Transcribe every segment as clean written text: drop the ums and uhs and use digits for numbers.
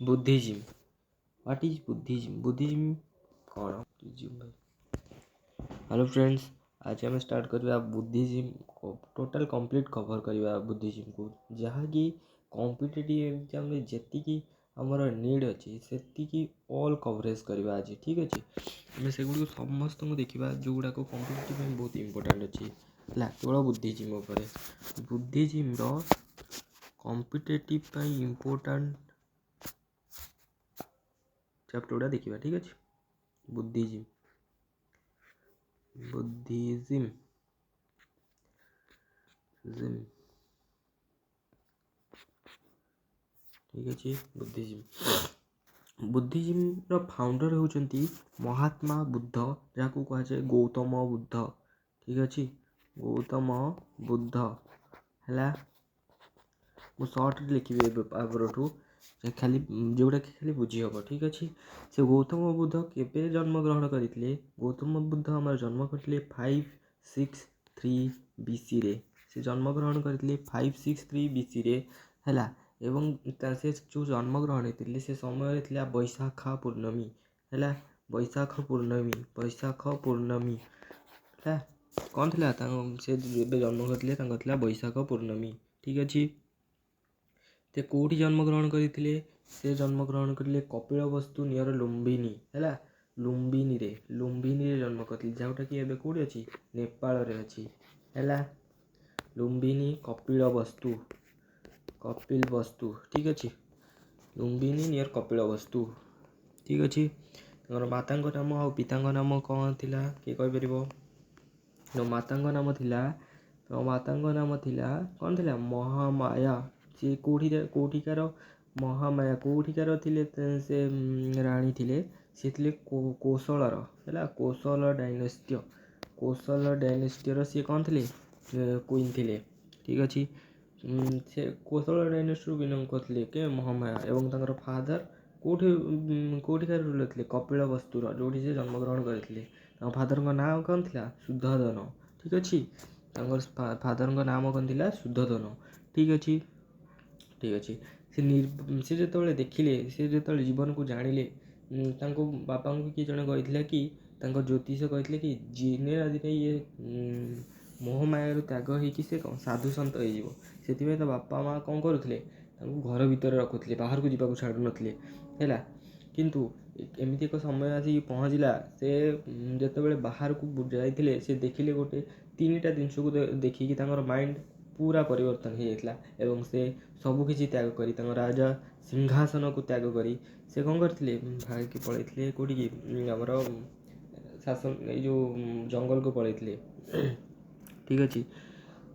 Buddhism. What is Buddhism? Buddhism कौन? Buddhism hello friends, आज आम स्टार्ट करवा बुद्धिज्म टोटाल कंप्लीट कवर करवा बुद्धिज्म को जहाँकि कॉम्पिटिटिव एग्जाम में जी आमर नीड अच्छी से ऑल कवरेज करवा आज। ठीक अच्छे आम से समस्त देखा जो गुड़ाक कॉम्पिटिटिव बहुत इंपोर्टेंट अच्छी है केवल बुद्धिज्म उपर। बुद्धिज्म कॉम्पिटिटिव इंपोर्टेंट चैप्टर गुड़ा देखा। ठीक अच्छे बुद्धिज्म बुद्धिज्म ठीक अच्छे बुद्धिज्म फाउंडर होती महात्मा बुद्ध जहाँ को कहुए गौतम बुद्ध। ठीक अच्छे गौतम बुद्ध है मु सर्ट लिखी आगरठू खाली जोटा कि खाली बुझी हम। ठीक अच्छे से गौतम बुद्ध केवे जन्म ग्रहण करते? गौतम बुद्ध आम जन्म करते 563 BC रे। से जन्म ग्रहण करते 563 BC रे है एवं से जो जन्म ग्रहण होते से समय था बैशाख पूर्णमी है। बैशाख पूर्णमी है कौन थी से जन्म करते बैशाख पूर्णमी। ठीक अच्छे ते कौटी जन्म ग्रहण करते? से जन्म ग्रहण करते कपिलवस्तु नियर लुम्बिनी है लुम्बिनी रे जन्म करते जोटा कि एबे कौटी अच्छी नेपाल रे अच्छी है लुम्बिनी कपिलवस्तु ठीक अच्छे लुम्बिनी नियर कपिलवस्तु। ठीक अच्छे माता नाम और पिता नाम कौन थी किए कहीपर? माता नाम थिला कौन थिला महामाया। सी कौटिकार महामाया कौटिकार थिले से राणी थिले सी थिले कोसलर है कोसल डायनेस्टीर सी कौन थिले क्वीन थिले। ठीक अच्छे से कोसल डायनेस्टी बिलंग करते के महामाया एवं तांकर फादर कौटिकार रूलर थे कपिलवस्तुर जो से जन्मग्रहण करते फादर नाम कौन था शुद्धोधन। ठीक अच्छे फादर नाम कौन थी शुद्धोधन। ठीक अच्छे से जो देखिले से जो जीवन को जानिले बापा को किए जन कही कि ज्योतिष कहते कि दिने ना दिने ये मोहमाया त्याग हो साधु सन्त हो तो बापा माँ कौन करुले घर भितर रखुले बाहर को जावाक छाड़ू नथिले है किंतु एमती एक समय आसी पहुँचला से जो बाहर को जाइए से देखिले गोटे 3टा जिनस को देखिकी माइंड पूरा परिवर्तन हो जाता एवं से सबकि त्याग कर राजा सिंहासन को त्याग करी से कौन करते भाई की पलैते कौटी आमर शासन यो जंगल को पलैते। ठीक अच्छे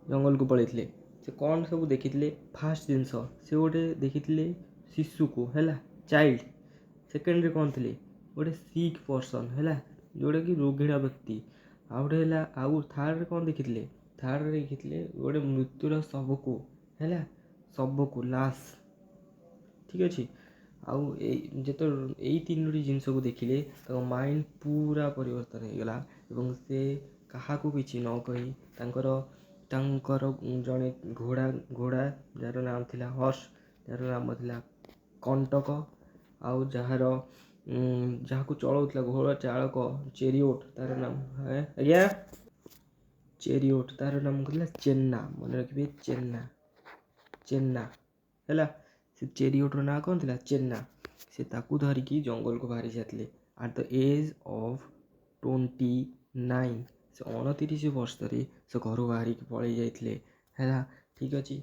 जंगल को पलैते से कौन सब देखी फास्ट जिनस से गोटे देखी शिशु को है चाइल्ड। सेकेंड कौन थे गोटे सिक पर्सन है जोटा कि रोगिणा व्यक्ति आउ गोटे है आउ थर्ड कौन देखी थर्ड देखी गोटे मृत्युर शव को है शव को लाश। ठीक अच्छे आउ जो यही 3टी जिनस को देखिले माइंड पूरा परिवर्तन हो गला एवं से क्या किसी न कही जड़े घोड़ा जार नाम थी हर्ष जार नाम था कंटक आउ जार जहाँ को चलाऊला घोड़ा चालक चेरियोट तार नाम है आज्ञा चेरियोट तार नाम कहला चेन्ना मन रखिए चेन्ना है से चेरियोटर ना कौन थी चेन्ना से ताकू धरिकी जंगल को बाहरी जाते एट द एज ऑफ 29 से 29 वर्ष से घर बाहर पलि जाते है। ठीक अच्छे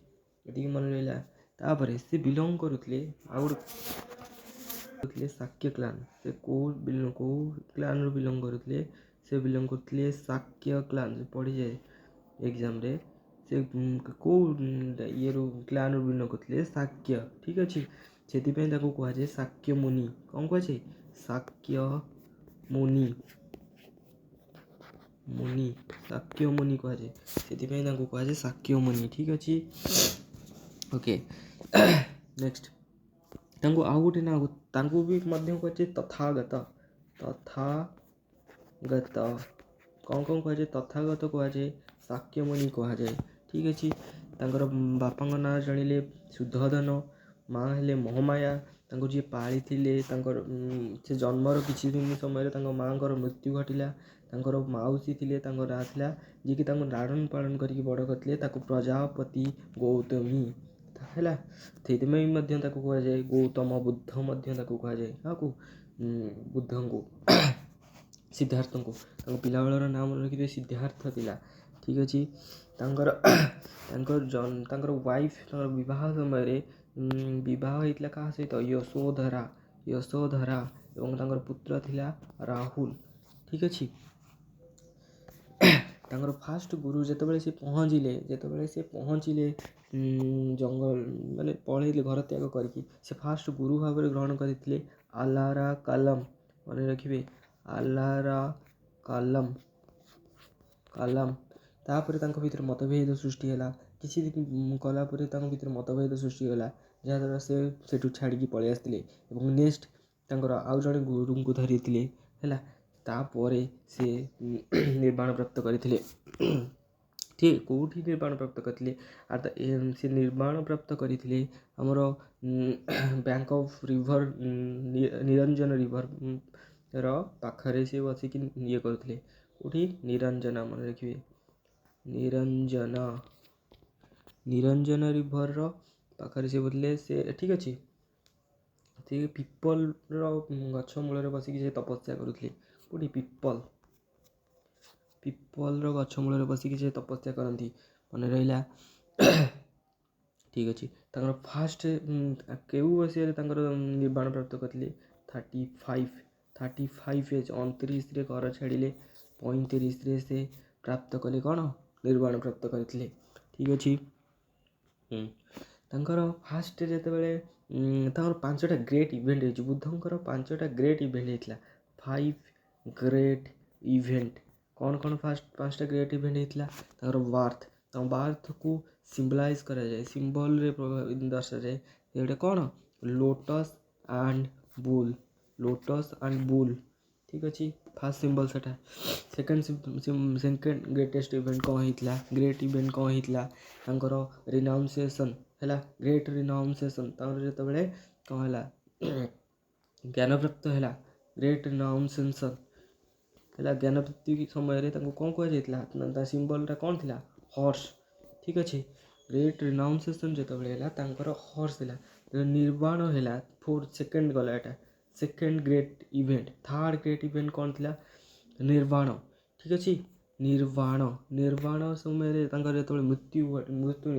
ये मन रहा तापर से बिलंग करुले शाक्य क्लान से कौ क्लान रू बिलंग करुले से बिलंग करते शाक्य क्लान पढ़ी जाए एग्जाम रे से कौ ये क्लान रू बिलंग करते शाक्य। ठीक अच्छे से कहुए शाक्य मुनि कौन कहुए शाक्य मुनि शाक्य मुनि कहुए से कहुए शाक्य मुनि। ठीक अच्छे ओके नेक्स्ट आउ गोटे ना भी कहे तथागत कौन कहुए तथागत कहुए शाक्य मुनि कहुए। ठीक अच्छे बापा ना जानिले शुद्धोधन माँ हेले महामाया ତାଙ୍କୁ ଯିଏ ପାଳିଥିଲେ ତାଙ୍କର ସେ ଜନ୍ମର କିଛି ଦିନ ସମୟରେ ତାଙ୍କ ମାଆଙ୍କର ମୃତ୍ୟୁ ଘଟିଲା। ତାଙ୍କର ମାଉସୀ ଥିଲେ, ତାଙ୍କ ନାଁ ଥିଲା, ଯିଏକି ତାଙ୍କୁ ଲାଳନ ପାଳନ କରିକି ବଡ଼ କରିଥିଲେ, ତାକୁ ପ୍ରଜାପତି ଗୌତମୀ ହେଲା। ସେଇଥିପାଇଁ ମଧ୍ୟ ତାକୁ କୁହାଯାଏ ଗୌତମ ବୁଦ୍ଧ ମଧ୍ୟ ତାକୁ କୁହାଯାଏ। କାହାକୁ? ବୁଦ୍ଧଙ୍କୁ ସିଦ୍ଧାର୍ଥଙ୍କୁ। ତାଙ୍କ ପିଲାବେଳର ନାମ ମନେ ରଖିଥିବେ ସିଦ୍ଧାର୍ଥ ଥିଲା। ଠିକ୍ ଅଛି। ତାଙ୍କର ତାଙ୍କର ୱାଇଫ୍ ତାଙ୍କର ବିବାହ ସମୟରେ ବିବାହ ହେଇଥିଲା କାହା ସହିତ? ୟଶୋଧରା ଏବଂ ତାଙ୍କର ପୁତ୍ର ଥିଲା ରାହୁଲ। ଠିକ୍ ଅଛି। ତାଙ୍କର ଫାଷ୍ଟ ଗୁରୁ ଯେତେବେଳେ ସେ ପହଞ୍ଚିଲେ ଜଙ୍ଗଲ ମାନେ ପଳେଇଲେ ଘର ତ୍ୟାଗ କରିକି, ସେ ଫାଷ୍ଟ ଗୁରୁ ଭାବରେ ଗ୍ରହଣ କରିଥିଲେ ଆଲାରା କାଲମ। ମନେ ରଖିବେ ଆଲାରା କାଲମ। ତାପରେ ତାଙ୍କ ଭିତରେ ମତଭେଦ ସୃଷ୍ଟି ହେଲା। କିଛି ଦିନ କଲା ପରେ ତାଙ୍କ ଭିତରେ ମତଭେଦ ସୃଷ୍ଟି ହେଲା, ଯାହାଦ୍ୱାରା ସେ ସେଠୁ ଛାଡ଼ିକି ପଳେଇ ଆସିଥିଲେ ଏବଂ ନେକ୍ସଟ ତାଙ୍କର ଆଉ ଜଣେ ଗୁରୁଙ୍କୁ ଧରିଥିଲେ ହେଲା। ତାପରେ ସେ ନିର୍ବାଣ ପ୍ରାପ୍ତ କରିଥିଲେ। ଠିକ୍ କେଉଁଠି ନିର୍ବାଣ ପ୍ରାପ୍ତ କରିଥିଲେ? ସେ ନିର୍ବାଣ ପ୍ରାପ୍ତ କରିଥିଲେ ଆମର bank of river Niranjan river ପାଖରେ ସେ ବସିକି ଇଏ କରୁଥିଲେ। କେଉଁଠି? ନିରଞ୍ଜନ। ମନେ ରଖିବେ ନିରଞ୍ଜନ ରିଭରର ପାଖରେ ସେ ବସିଲେ। ସେ ଠିକ୍ ଅଛି। ସେ ପିପଲର ଗଛ ମୂଳରେ ବସିକି ସେ ତପସ୍ୟା କରୁଥିଲେ। କେଉଁଠି? ପିପଲର ଗଛ ମୂଳରେ ବସିକି ସେ ତପସ୍ୟା କରନ୍ତି। ମନେ ରହିଲା। ଠିକ୍ ଅଛି। ତାଙ୍କର ଫାଷ୍ଟ କେଉଁ ବୟସରେ ତାଙ୍କର ନିର୍ବାଣ ପ୍ରାପ୍ତ କରିଥିଲେ? 35 ଏଜ୍। 29ରେ ଘର ଛାଡ଼ିଲେ, 35ରେ ସେ ପ୍ରାପ୍ତ କଲେ କ'ଣ? ନିର୍ବାଣ ପ୍ରାପ୍ତ କରିଥିଲେ। ଠିକ୍ ଅଛି। ତାଙ୍କର ଫାଷ୍ଟ ଯେତେବେଳେ ତାଙ୍କର 5ଟା ଗ୍ରେଟ୍ ଇଭେଣ୍ଟ ହେଇଛି। ବୁଦ୍ଧଙ୍କର 5ଟା ଗ୍ରେଟ୍ ଇଭେଣ୍ଟ ହେଇଥିଲା। 5 ଗ୍ରେଟ୍ ଇଭେଣ୍ଟ କ'ଣ? ଫାଷ୍ଟ 5ଟା ଗ୍ରେଟ୍ ଇଭେଣ୍ଟ ହେଇଥିଲା। ତାଙ୍କର ତାଙ୍କ ବାର୍ଥକୁ ସିମ୍ବଲାଇଜ୍ କରାଯାଏ, ସିମ୍ବଲରେ ଦର୍ଶାଯାଏ। ଏଇଟା କ'ଣ? ଲୋଟସ୍ ଆଣ୍ଡ ବୁଲ୍। ଠିକ୍ ଅଛି। ଫାଷ୍ଟ ସିମ୍ବଲ ସେଟା। ସେକେଣ୍ଡ ଗ୍ରେଟେଷ୍ଟ ଇଭେଣ୍ଟ କ'ଣ ହେଇଥିଲା? ତାଙ୍କର ରିନାଉନ୍ସିଏସନ୍ ହେଲା। ଗ୍ରେଟ୍ ରିନାଉନ୍ସିଏସନ୍। ତାଙ୍କର ଯେତେବେଳେ କ'ଣ ହେଲା? ଜ୍ଞାନପ୍ରାପ୍ତ ହେଲା। ଗ୍ରେଟ୍ ରିନାଉନ୍ସିଏସନ୍ ହେଲା। ଜ୍ଞାନପ୍ରାପ୍ତି ସମୟରେ ତାଙ୍କୁ କ'ଣ କୁହାଯାଇଥିଲା? ତା ସିମ୍ବଲଟା କ'ଣ ଥିଲା? ହର୍ସ। ଠିକ୍ ଅଛି। ଗ୍ରେଟ୍ ରିନାଉନ୍ସିଏସନ୍ ଯେତେବେଳେ ହେଲା ତାଙ୍କର ହର୍ସ ଥିଲା। ନିର୍ବାଣ ହେଲା। ସେକେଣ୍ଡ ଗଲା ଏଇଟା। Second great event. Third great event କ'ଣ ଥିଲା? ନିର୍ବାଣ। ଠିକ୍ ଅଛି। ନିର୍ବାଣ ସମୟରେ ତାଙ୍କର ଯେତେବେଳେ ମୃତ୍ୟୁ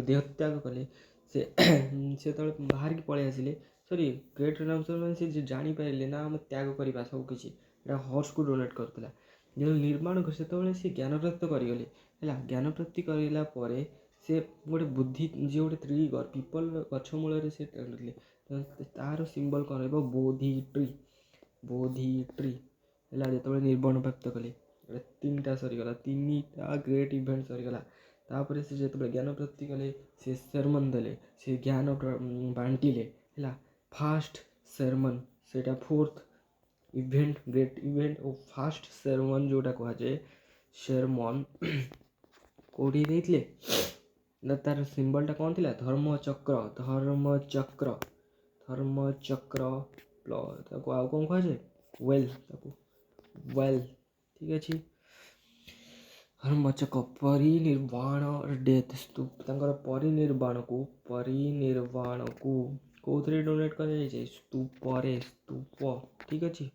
ଦେହତ୍ୟାଗ କଲେ, ସେ ଯେତେବେଳେ ବାହାରିକି ପଳେଇ ଆସିଲେ, ଗ୍ରେଟ୍ ରିନାଉନ୍ସିଏସନ୍ ମାନେ ସେ ଜାଣିପାରିଲେ ନା ଆମେ ତ୍ୟାଗ କରିବା ସବୁକିଛି। ଏଇଟା ହର୍ସକୁ ଡୋନେଟ୍ କରୁଥିଲା। ନିର୍ବାଣ ସେତେବେଳେ ସେ ଜ୍ଞାନପ୍ରାପ୍ତ କରିଗଲେ ହେଲା। ଜ୍ଞାନପ୍ରାପ୍ତି କରିଲା ପରେ ସେ ଗୋଟେ ଯିଏ ଗୋଟେ ପିପଲ ଗଛ ମୂଳରେ ସେ ଥିଲେ, ତାର ସିମ୍ବଲ କ'ଣ ରହିବ? ବୋଧି ଟ୍ରି ହେଲା। ଯେତେବେଳେ ନିର୍ବାଣ ପ୍ରାପ୍ତ କଲେ, 3ଟା ସରିଗଲା। 3ଟା ଗ୍ରେଟ୍ ଇଭେଣ୍ଟ ସରିଗଲା। ତାପରେ ସେ ଯେତେବେଳେ ଜ୍ଞାନ ପ୍ରାପ୍ତି କଲେ, ସେ ସେରମନ୍ ଦେଲେ, ସେ ଜ୍ଞାନ ବାଣ୍ଟିଲେ ହେଲା। ଫାଷ୍ଟ ସେରମନ୍, ସେଇଟା 4th ଇଭେଣ୍ଟ, ଗ୍ରେଟ୍ ଇଭେଣ୍ଟ ଓ ଫାଷ୍ଟ ସେରମନ୍ ଯେଉଁଟା କୁହାଯାଏ। ସେରମନ୍ କେଉଁଠି ଦେଇଥିଲେ ନା ତାର ସିମ୍ବଲଟା କ'ଣ ଥିଲା? ଧର୍ମଚକ୍ର। ତାକୁ ଆଉ କ'ଣ କୁହାଯାଏ? ୱେଲ୍। ଠିକ୍ ଅଛି। ଧର୍ମଚକ୍ର। ପରିନିର୍ବାଣ ଡେଥ୍। ତାଙ୍କର ପରିନିର୍ବାଣକୁ କେଉଁଥିରେ ଡୋନେଟ୍ କରାଯାଇଛି? ସ୍ତୂପରେ। ଠିକ୍ ଅଛି।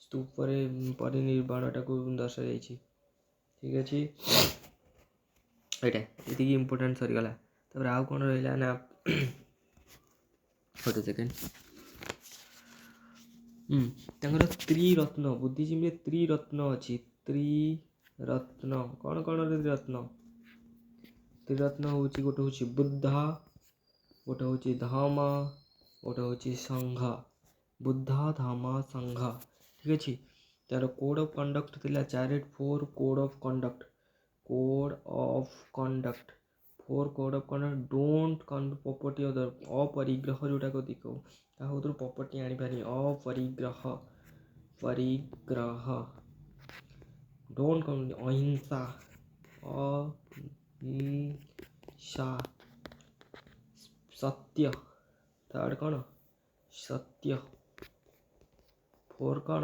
ସ୍ତୂପରେ ପରିନିର୍ବାଣଟାକୁ ଦର୍ଶାଯାଇଛି। ଠିକ୍ ଅଛି। ଏଇଟା ଏତିକି ଇମ୍ପୋର୍ଟାଣ୍ଟ ସରିଗଲା। ତାପରେ ଆଉ କ'ଣ ରହିଲା ନା ଗୋଟେ ସେକେଣ୍ଡ। ତାଙ୍କର ତ୍ରିରତ୍ନ। ବୁଦ୍ଧିଜିମ୍ରେ ତ୍ରିରତ୍ନ ଅଛି। ତ୍ରିରତ୍ନ କ'ଣ? ତ୍ରିରତ୍ନ ହେଉଛି ଗୋଟେ ହେଉଛି ବୁଦ୍ଧ, ଗୋଟେ ହେଉଛି ଧମ, ଗୋଟେ ହେଉଛି ସଂଘ। ବୁଦ୍ଧ, ଧମ, ସଂଘ। ଠିକ୍ ଅଛି। ତାର କୋଡ୍ ଅଫ୍ କଣ୍ଡକ୍ଟ ଥିଲା 4 code of conduct. 4 code of conduct. Don't property other. ଅପରିଗ୍ରହ ଯେଉଁଟାକୁ କହୁ, ତାହା ଭିତରୁ ପ୍ରପର୍ଟି ଆଣିପାରିନି। ଅପରିଗ୍ରହ। ଡୋଣ୍ଟ ଅହିଂସା। ସତ୍ୟ। थर्ड कौन सत्य, फोर कौन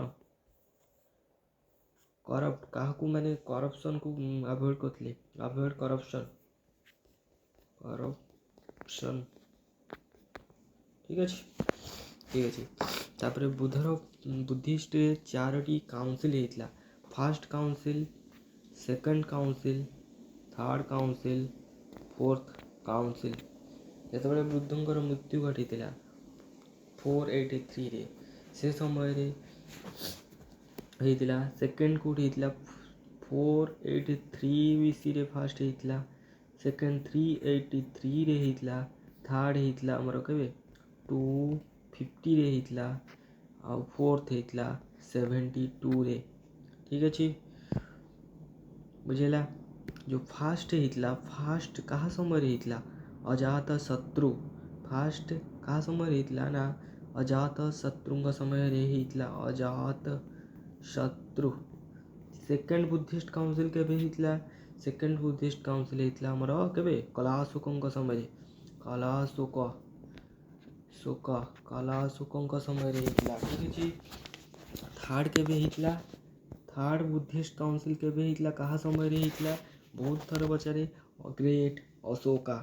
करप्ट, क्या माने करप्शन को अवॉइड करते, अवॉइड करप्शन, करप्शन ठीक अच्छे ठीक अच्छे। तापर बुधर बुद्धिस्ट चारोटी काउंसिल होता, first council, second council, third council, fourth council. जो बुद्धंकर मृत्यु घटी 483 रे, से समय होता सेकेंड कौटी होता 483 BC रे फास्ट होता, सेकेंड 383 रे होता, थर्ड होता आमर के 250 रे होता, आउ फोर्थ होता 72 रे ठीक अच्छे बुझेला। जो फास्ट होता फास्ट क्या समय होता अजात शत्रु, फास्ट क्या समय होता ना अजात शत्रु समय होता, अजात शत्रु। सेकेंड बुद्धिस्ट काउंसिल केबे होता, सेकेंड बुद्धिस्ट काउंसिल होता आमर केबे कलाशुक समय, कलाशुक शुक कलाशुक समय होता ठीक अच्छे। थर्ड केबे होता, थर्ड बुद्धिस्ट काउंसिल केबे होता क्या समय होता बहुत थर पचारे ग्रेट अशोका,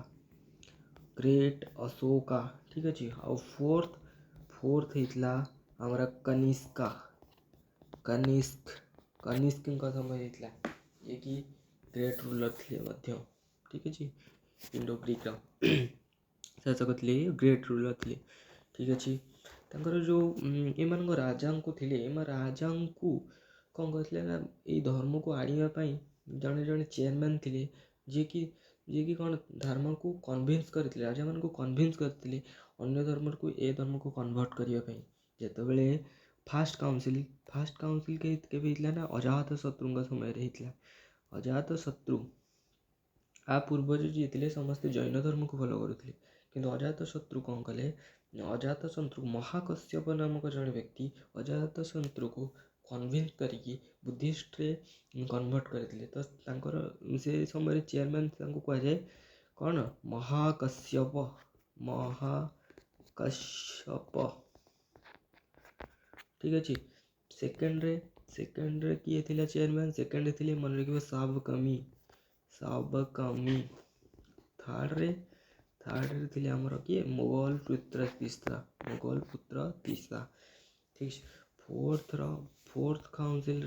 ग्रेट अशोका ठीक अच्छे। आउ फोर्थ फोर्थ होता आमर कनिष्का, कनिष्क कनिष्क समय होता ये कि ग्रेट रूलर थे मध्य ठीक अच्छे, इंडो ग्रीक शासक थे, ग्रेट रूलर थे ठीक अच्छे। तांकर जो एम राजा को थे एम राजा को कौन कहते ना ये धर्म को आने जड़े जड़े चेयरमैन थे जी कि कौन धर्म को कन्भिन्स करते, राजा मान को कन्भिन्स करते अन्य धर्म को ए धर्म को कन्वर्ट करने जो फास्ट काउंसिल के होता ना अजात शत्रु समय होता, अजात शत्रु आ पूर्वज जी थे समस्ते जैन धर्म को फॉलो करुले किंतु अजात शत्रु कौन कले, अजात शत्रु महाकश्यप नामक जड़े व्यक्ति अजात शत्रु को कन्भिन्स करिकी बुद्धिस्ट रे कन्वर्ट करते तो तांकर से समय चेयरमैन कहुए कौन महाकश्यप, महाकश्यप ठीक अच्छे। सेकेंड रे किए थिला चेयरमैन, सेकेंड थे मन रखिए साबकमी, साबकमी। थर्ड रे थे आमर किए मुगल पुत्र तीसरा, मुगल पुत्र तीसरा ठीक। फोर्थ काउंसिल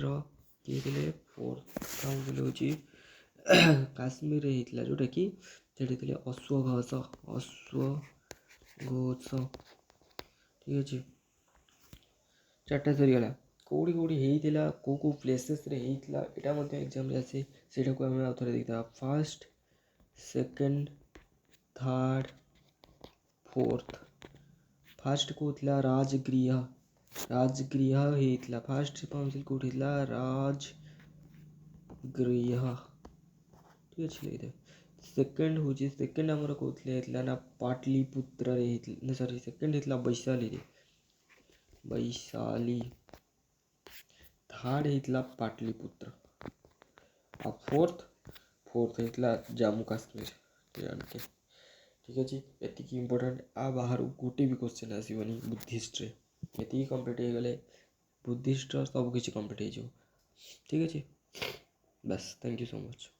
किए थे, फोर्थ काउंसिल हूँ काश्मीर होता जोटा कि थे अश्वघोष, अश्वघोष ठीक अच्छे। चार्टा सरीगला कौटी कौटी होता कौ प्लेसेस रे होता यहाँ एग्जाम आसे से आम आउ थे देखा first second third fourth. Fast को होता राजगृह, राजगृह होता फास्ट काउंसिल कौटी होता राजगृह ठीक अच्छे लिखे। सेकेंड हूँ सेकेंड आमर कौन ना पाटलिपुत्र रे सॉरी सेकेंड होता वैशाली रे, वैशाली। थर्ड होता पाटलिपुत्र आ फोर्थ होता जम्मू काश्मीर जानके ठीक अच्छे। ये इम्पोर्टाट आ बाहर गोटे भी क्वेश्चन आसबनी बुद्धिस्ट रे ये कम्प्लीट हो गले बुद्धिस्ट सब किसी कम्प्लीट हो ठीक अच्छे बस थैंक यू सो मच।